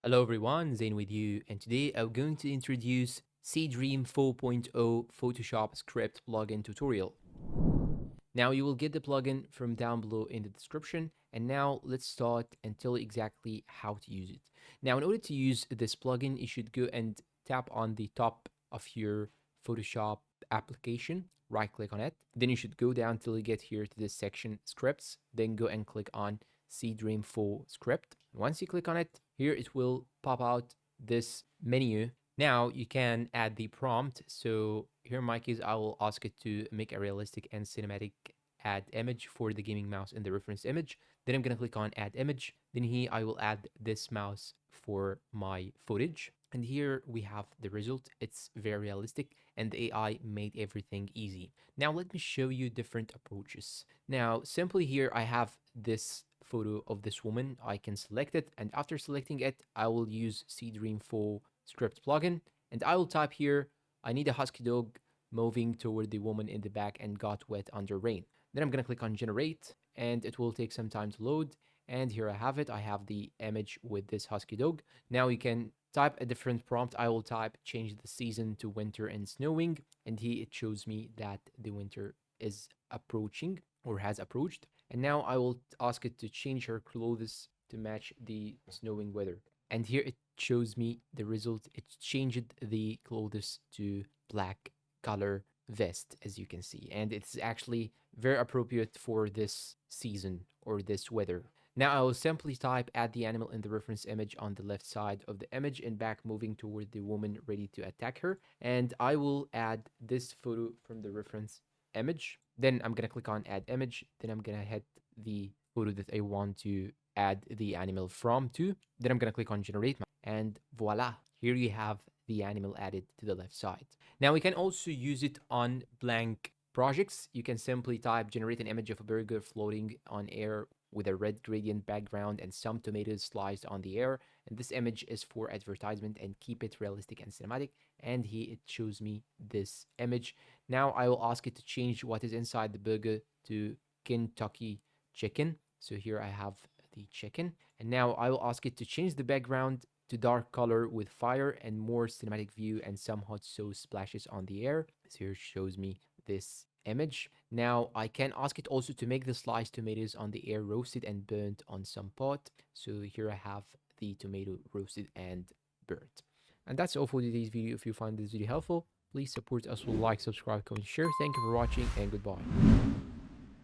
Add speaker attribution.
Speaker 1: Hello everyone, Zain with you, and today I'm going to introduce Seedream 4.0 Photoshop script plugin tutorial. Now you will get the plugin from down below in the description, and now let's start and tell you exactly how to use it. Now in order to use this plugin, you should go and tap on the top of your Photoshop application, right click on it, then you should go down till you get here to this section scripts, then go and click on Seedream 4 script. Once you click on it, here it will pop out this menu. Now you can add the prompt. So here in my case, I will ask it to make a realistic and cinematic add image for the gaming mouse in the reference image. Then I'm going to click on add image. Then here I will add this mouse for my footage. And here we have the result. It's very realistic and the AI made everything easy. Now let me show you different approaches. Now simply here I have this photo of this woman. I can select it, and after selecting it, I will use Seedream 4 script plugin, and I will type here, I need a husky dog moving toward the woman in the back and got wet under rain. Then I'm gonna click on generate, and it will take some time to load. And here I have it. I have the image with this husky dog. Now you can type a different prompt. I will type change the season to winter and snowing, and here it shows me that the winter is approaching or has approached. And now I will ask it to change her clothes to match the snowing weather. And here it shows me the result. It changed the clothes to black color vest, as you can see. And it's actually very appropriate for this season or this weather. Now I will simply type add the animal in the reference image on the left side of the image and back moving toward the woman ready to attack her. And I will add this photo from the reference image. Then I'm going to click on add image. Then I'm going to hit the photo that I want to add the animal from to. Then I'm going to click on generate and voila, here you have the animal added to the left side. Now we can also use it on blank projects. You can simply type generate an image of a burger floating on air with a red gradient background and some tomatoes sliced on the air. And this image is for advertisement and keep it realistic and cinematic. And here it shows me this image. Now I will ask it to change what is inside the burger to Kentucky chicken. So here I have the chicken. And now I will ask it to change the background to dark color with fire and more cinematic view and some hot sauce splashes on the air. So here shows me this image. Now I can ask it also to make the sliced tomatoes on the air roasted and burnt on some pot. So here I have the tomato roasted and burnt. And that's all for today's video. If you find this video helpful, please support us with like, subscribe, comment, share. Thank you for watching and goodbye.